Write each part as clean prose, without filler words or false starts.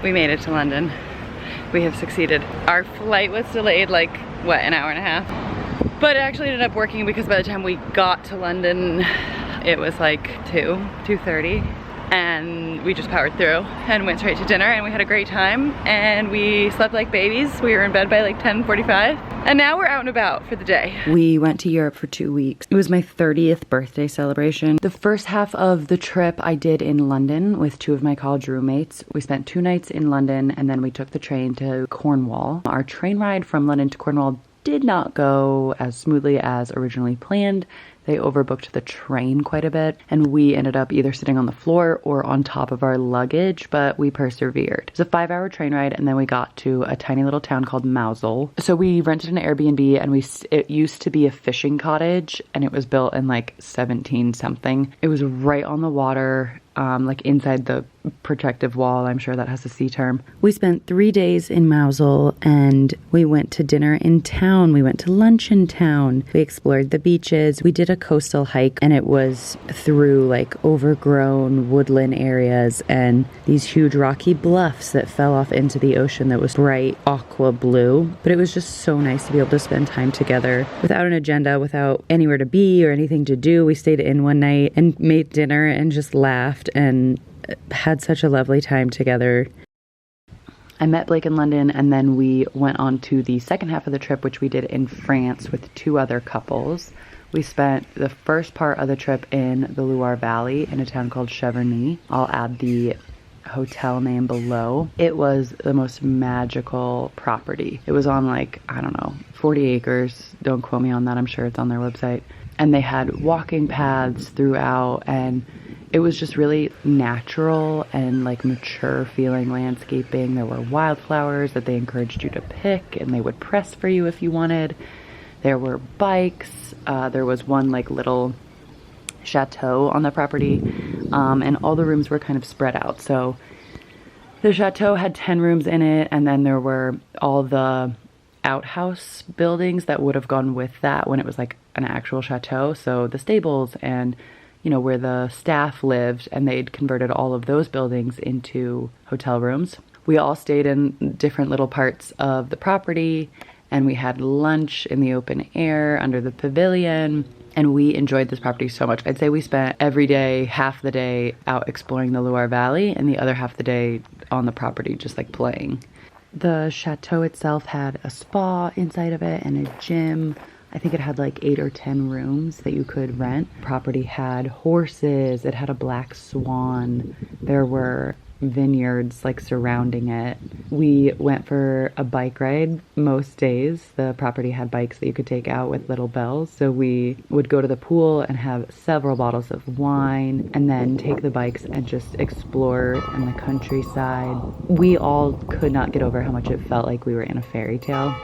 We made it to London. We have succeeded. Our flight was delayed like, what, an hour and a half? But it actually ended up working because by the time we got to London, it was like 2:30. And we just powered through and went straight to dinner, and we had a great time, and we slept like babies. We were in bed by like 10:45, and now we're out and about for the day. We went to Europe for 2 weeks. It was my 30th birthday celebration. The first half of the trip I did in London with 2 of my college roommates. We spent 2 nights in London, and then we took the train to Cornwall. Our train ride from London to Cornwall did not go as smoothly as originally planned. They overbooked the train quite a bit, and we ended up either sitting on the floor or on top of our luggage, but we persevered. It was a 5-hour train ride, and then we got to a tiny little town called Mousehole. So we rented an Airbnb, and it used to be a fishing cottage, and it was built in like 17 something. It was right on the water, like inside the protective wall. I'm sure that has a C term. We spent 3 days in Mousehole, and we went to dinner in town. We went to lunch in town. We explored the beaches. We did a coastal hike, and it was through like overgrown woodland areas and these huge rocky bluffs that fell off into the ocean that was bright aqua blue. But it was just so nice to be able to spend time together without an agenda, without anywhere to be or anything to do. We stayed in one night and made dinner and just laughed and had such a lovely time together. I met Blake in London, and then we went on to the second half of the trip, which we did in France with 2 other couples. We spent the first part of the trip in the Loire Valley in a town called Cheverny. I'll add the hotel name below. It was the most magical property. It was on like, I don't know, 40 acres. Don't quote me on that. I'm sure it's on their website. And they had walking paths throughout, and it was just really natural and like mature feeling landscaping. There were wildflowers that they encouraged you to pick, and they would press for you if you wanted. There were bikes. There was one like little chateau on the property, and all the rooms were kind of spread out. So the chateau had 10 rooms in it, and then there were all the outhouse buildings that would have gone with that when it was like an actual chateau. So the stables and, you know, where the staff lived, and they'd converted all of those buildings into hotel rooms. We all stayed in different little parts of the property, and we had lunch in the open air under the pavilion, and we enjoyed this property so much. I'd say we spent every day, half the day out exploring the Loire Valley, and the other half the day on the property just like playing. The chateau itself had a spa inside of it and a gym. I think it had like 8 or 10 rooms that you could rent. Property had horses. It had a black swan. There were vineyards like surrounding it. We went for a bike ride most days. The property had bikes that you could take out with little bells. So we would go to the pool and have several bottles of wine, and then take the bikes and just explore in the countryside. We all could not get over how much it felt like we were in a fairy tale.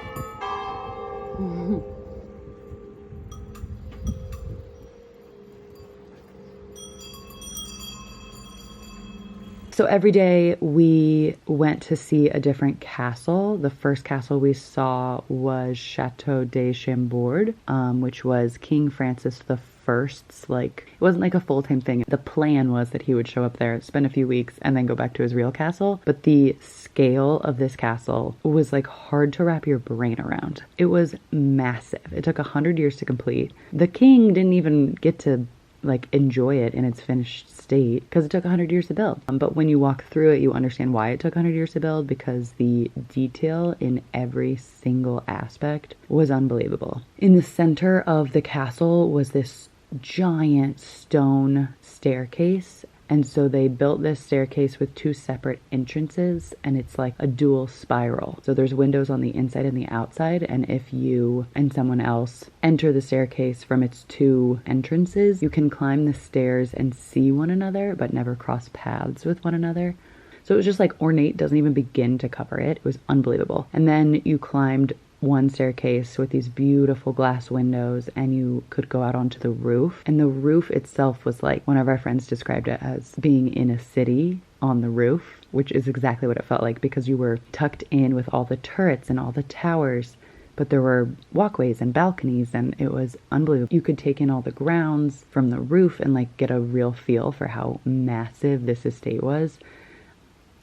So every day we went to see a different castle. The first castle we saw was Chateau de Chambord, which was King Francis I's, like, it wasn't like a full-time thing. The plan was that he would show up there, spend a few weeks, and then go back to his real castle. But the scale of this castle was like hard to wrap your brain around. It was massive. It took 100 years to complete. The king didn't even get to like enjoy it in its finished state because it took 100 years to build. But when you walk through it, you understand why it took 100 years to build, because the detail in every single aspect was unbelievable. In the center of the castle was this giant stone staircase. And so they built this staircase with 2 separate entrances, and it's like a dual spiral. So there's windows on the inside and the outside, and if you and someone else enter the staircase from its 2 entrances, you can climb the stairs and see one another, but never cross paths with one another. So it was just like ornate, doesn't even begin to cover it. It was unbelievable. And then you climbed one staircase with these beautiful glass windows, and you could go out onto the roof. And the roof itself was like, one of our friends described it as being in a city on the roof, which is exactly what it felt like, because you were tucked in with all the turrets and all the towers, but there were walkways and balconies, and it was unbelievable. You could take in all the grounds from the roof and like get a real feel for how massive this estate was.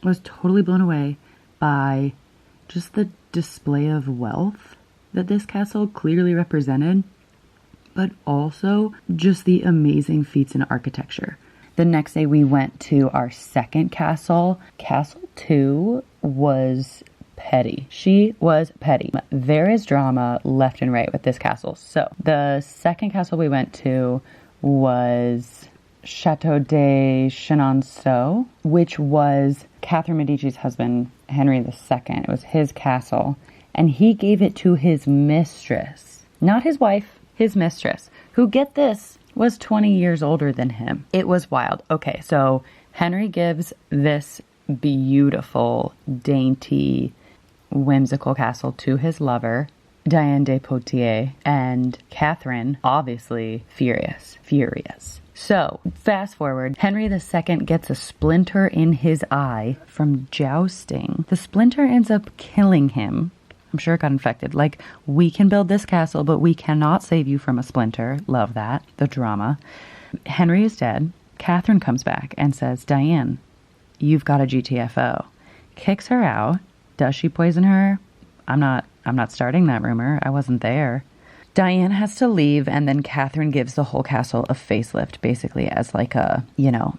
was totally blown away by just the display of wealth that this castle clearly represented, but also just the amazing feats in architecture. The next day we went to our second castle. Castle 2 was petty. She was petty. There is drama left and right with this castle. So the second castle we went to was Chateau de Chenonceau, which was Catherine Medici's husband, Henry II. It was his castle, and he gave it to his mistress, not his wife, his mistress, who, get this, was 20 years older than him. It was wild. Okay, so Henry gives this beautiful, dainty, whimsical castle to his lover, Diane de Poitiers, and Catherine, obviously furious. So, fast forward, Henry II gets a splinter in his eye from jousting. The splinter ends up killing him. I'm sure it got infected. Like, we can build this castle, but we cannot save you from a splinter. Love that. The drama. Henry is dead. Catherine comes back and says, Diane, you've got a GTFO. Kicks her out. Does she poison her? I'm not starting that rumor. I wasn't there. Diane has to leave, and then Catherine gives the whole castle a facelift, basically as like a,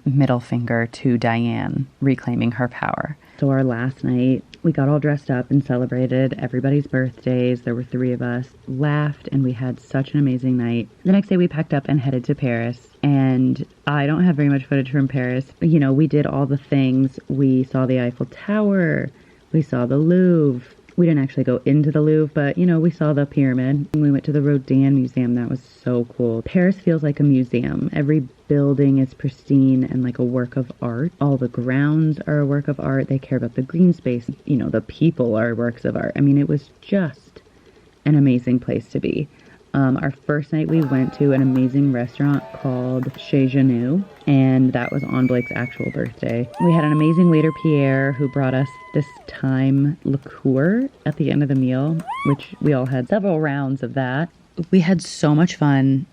middle finger to Diane reclaiming her power. So our last night, we got all dressed up and celebrated everybody's birthdays. There were 3 of us, laughed, and we had such an amazing night. The next day we packed up and headed to Paris, and I don't have very much footage from Paris. We did all the things. We saw the Eiffel Tower. We saw the Louvre. We didn't actually go into the Louvre, but, we saw the pyramid. We went to the Rodin Museum. That was so cool. Paris feels like a museum. Every building is pristine and like a work of art. All the grounds are a work of art. They care about the green space. The people are works of art. I mean, it was just an amazing place to be. Our first night we went to an amazing restaurant called Chez Genou, and that was on Blake's actual birthday. We had an amazing waiter, Pierre, who brought us this thyme liqueur at the end of the meal, which we all had several rounds of that. We had so much fun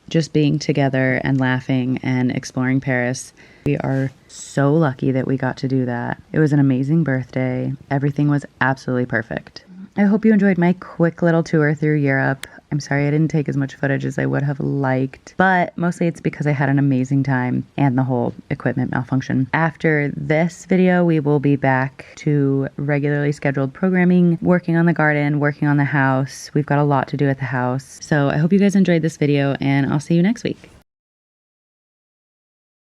just being together and laughing and exploring Paris. We are so lucky that we got to do that. It was an amazing birthday. Everything was absolutely perfect. I hope you enjoyed my quick little tour through Europe. I'm sorry I didn't take as much footage as I would have liked, but mostly it's because I had an amazing time and the whole equipment malfunction. After this video, we will be back to regularly scheduled programming, working on the garden, working on the house. We've got a lot to do at the house. So I hope you guys enjoyed this video, and I'll see you next week.